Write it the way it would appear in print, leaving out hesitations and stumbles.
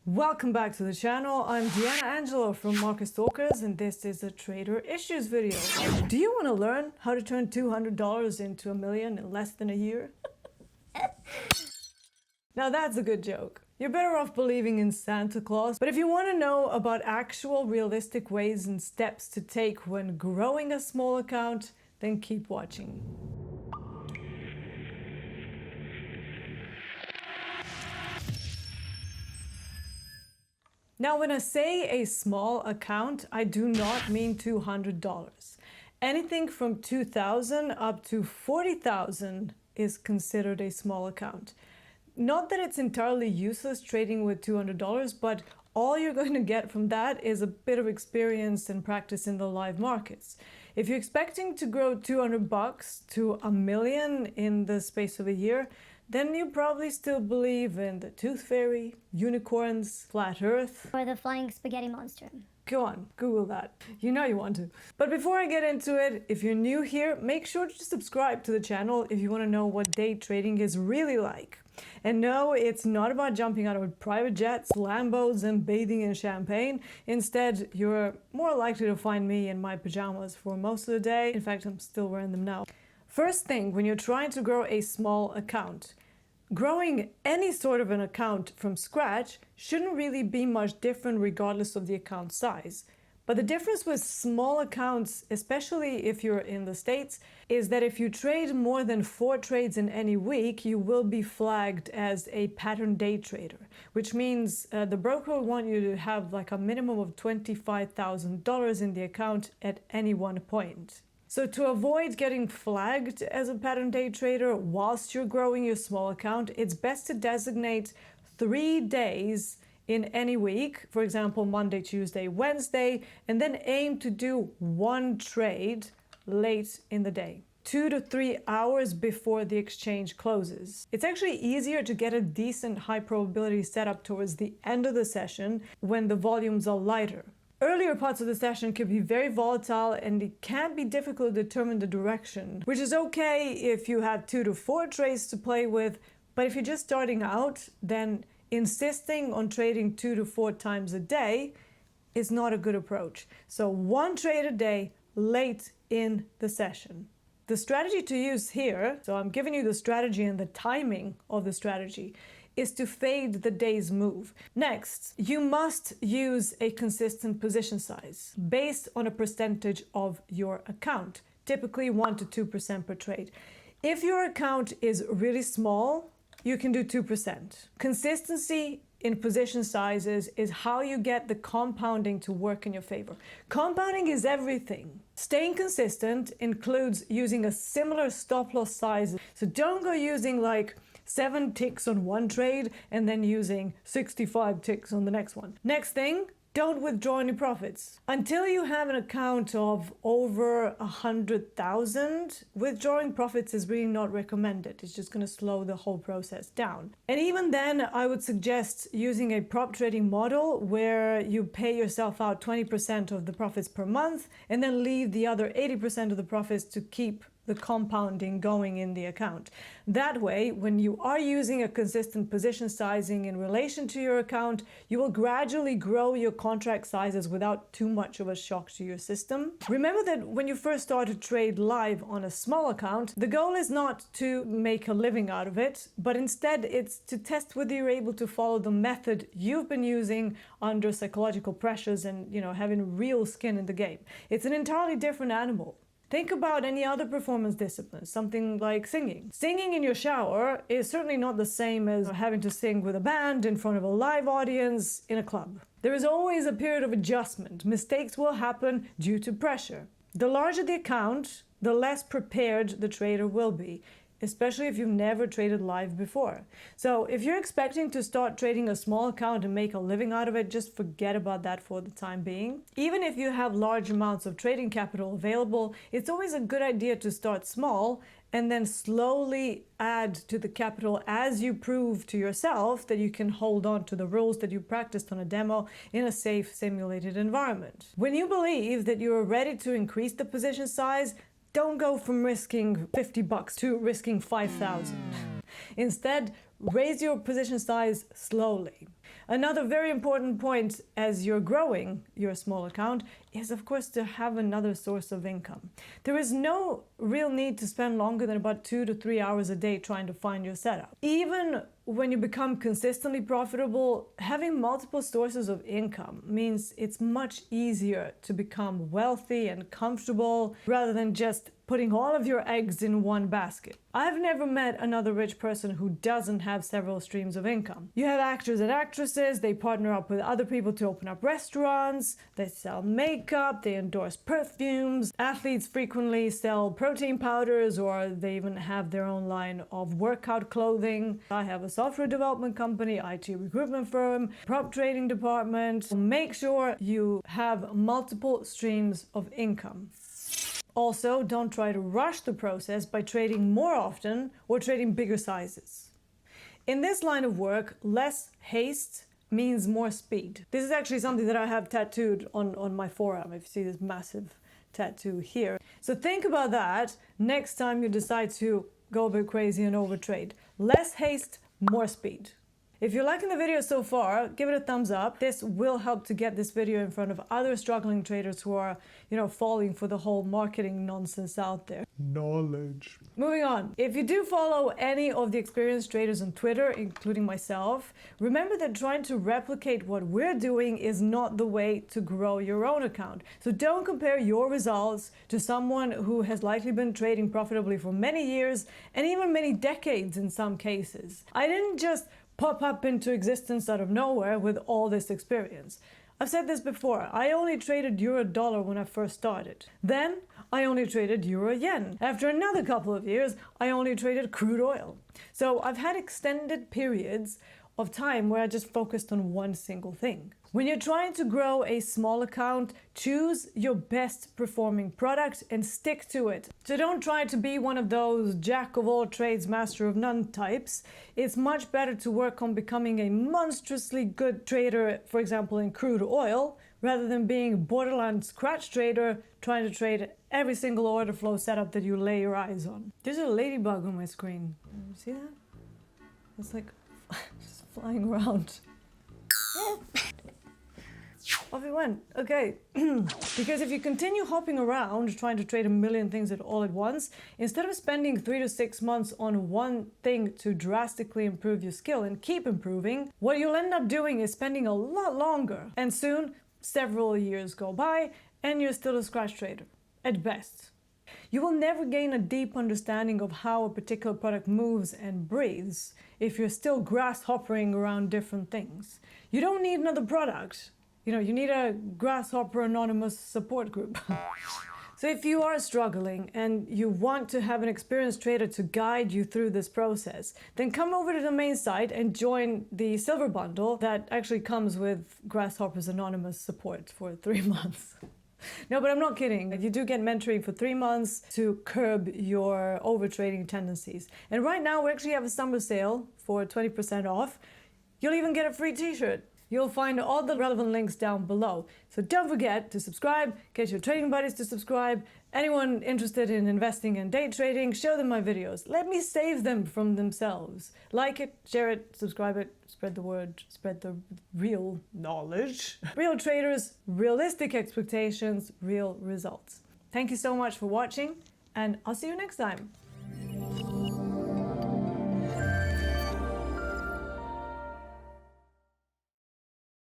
Welcome back to the channel. I'm Deanna Angelo from Market Stalkers, and this is a trader issues video. Do you want to learn how to turn $200 into $1 million in less than a year? Now that's a good joke. You're better off believing in Santa Claus, but if you want to know about actual realistic ways and steps to take when growing a small account, then keep watching. Now, when I say a small account, I do not mean $200. Anything from $2,000 up to $40,000 is considered a small account. Not that it's entirely useless trading with $200, but all you're going to get from that is a bit of experience and practice in the live markets. If you're expecting to grow $200 to $1 million in the space of a year, then you probably still believe in the Tooth Fairy, unicorns, flat Earth, or the flying spaghetti monster. Go on, Google that. You know you want to. But before I get into it, if you're new here, make sure to subscribe to the channel if you want to know what day trading is really like. And no, it's not about jumping out of private jets, Lambos, and bathing in champagne. Instead, you're more likely to find me in my pajamas for most of the day. In fact, I'm still wearing them now. First thing, when you're trying to grow a small account, growing any sort of an account from scratch shouldn't really be much different regardless of the account size. But the difference with small accounts, especially if you're in the States, is that if you trade more than 4 trades in any week, you will be flagged as a pattern day trader, which means the broker will want you to have like a minimum of $25,000 in the account at any one point. So to avoid getting flagged as a pattern day trader whilst you're growing your small account, it's best to designate 3 days in any week, for example, Monday, Tuesday, Wednesday, and then aim to do 1 trade late in the day, 2 to 3 hours before the exchange closes. It's actually easier to get a decent high probability setup towards the end of the session when the volumes are lighter. Earlier parts of the session can be very volatile and it can be difficult to determine the direction, which is okay if you have 2 to 4 trades to play with, but if you're just starting out, then insisting on trading 2 to 4 times a day is not a good approach. So 1 trade a day late in the session. The strategy to use here, so I'm giving you the strategy and the timing of the strategy, is to fade the day's move. Next, you must use a consistent position size based on a percentage of your account, typically 1 to 2% per trade. If your account is really small, you can do 2%. Consistency in position sizes is how you get the compounding to work in your favor. Compounding is everything. Staying consistent includes using a similar stop loss size. So don't go using like 7 ticks on one trade and then using 65 ticks on the next one. Next thing, don't withdraw any profits. Until you have an account of over 100,000, withdrawing profits is really not recommended. It's just going to slow the whole process down. And even then, I would suggest using a prop trading model where you pay yourself out 20% of the profits per month and then leave the other 80% of the profits to keep the compounding going in the account. That way, when you are using a consistent position sizing in relation to your account, you will gradually grow your contract sizes without too much of a shock to your system. Remember that when you first start to trade live on a small account, the goal is not to make a living out of it, but instead it's to test whether you're able to follow the method you've been using under psychological pressures and, having real skin in the game. It's an entirely different animal. Think about any other performance discipline, something like singing. Singing in your shower is certainly not the same as having to sing with a band in front of a live audience in a club. There is always a period of adjustment. Mistakes will happen due to pressure. The larger the account, the less prepared the trader will be, especially if you've never traded live before. So if you're expecting to start trading a small account and make a living out of it, just forget about that for the time being. Even if you have large amounts of trading capital available, it's always a good idea to start small and then slowly add to the capital as you prove to yourself that you can hold on to the rules that you practiced on a demo in a safe simulated environment. When you believe that you are ready to increase the position size, don't go from risking $50 to risking 5,000. Instead, raise your position size slowly. Another very important point as you're growing your small account is, of course, to have another source of income. There is no real need to spend longer than about 2 to 3 hours a day trying to find your setup. Even when you become consistently profitable, having multiple sources of income means it's much easier to become wealthy and comfortable rather than just putting all of your eggs in one basket. I've never met another rich person who doesn't have several streams of income. You have actors and actresses, they partner up with other people to open up restaurants, they sell makeup, they endorse perfumes, athletes frequently sell protein powders, or they even have their own line of workout clothing. I have a software development company, IT recruitment firm, prop trading department. Make sure you have multiple streams of income. Also, don't try to rush the process by trading more often or trading bigger sizes. In this line of work, less haste means more speed. This is actually something that I have tattooed on my forearm, if you see this massive tattoo here. So think about that next time you decide to go a bit crazy and overtrade. Less haste, more speed. If you're liking the video so far, give it a thumbs up. This will help to get this video in front of other struggling traders who are, falling for the whole marketing nonsense out there. Knowledge. Moving on. If you do follow any of the experienced traders on Twitter, including myself, remember that trying to replicate what we're doing is not the way to grow your own account. So don't compare your results to someone who has likely been trading profitably for many years and even many decades in some cases. I didn't just pop up into existence out of nowhere with all this experience. I've said this before, I only traded euro-dollar when I first started. Then I only traded euro-yen. After another couple of years, I only traded crude oil. So I've had extended periods of time where I just focused on one single thing. When you're trying to grow a small account, choose your best performing product and stick to it. So don't try to be one of those jack of all trades, master of none types. It's much better to work on becoming a monstrously good trader, for example, in crude oil, rather than being a borderline scratch trader trying to trade every single order flow setup that you lay your eyes on. There's a ladybug on my screen. See that? It's like just flying around. Off it went. Okay. Because if you continue hopping around trying to trade a million things all at once, instead of spending 3 to 6 months on one thing to drastically improve your skill and keep improving, what you'll end up doing is spending a lot longer. And soon, several years go by and you're still a scratch trader, at best. You will never gain a deep understanding of how a particular product moves and breathes if you're still grasshoppering around different things. You don't need another product. You need a Grasshopper Anonymous support group. So if you are struggling and you want to have an experienced trader to guide you through this process, then come over to the main site and join the silver bundle that actually comes with Grasshoppers Anonymous support for 3 months. No, but I'm not kidding. You do get mentoring for 3 months to curb your overtrading tendencies. And right now we actually have a summer sale for 20% off. You'll even get a free t-shirt. You'll find all the relevant links down below. So don't forget to subscribe, get your trading buddies to subscribe. Anyone interested in investing and day trading, show them my videos. Let me save them from themselves. Like it, share it, subscribe it, spread the word, spread the real knowledge. Real traders, realistic expectations, real results. Thank you so much for watching, and I'll see you next time.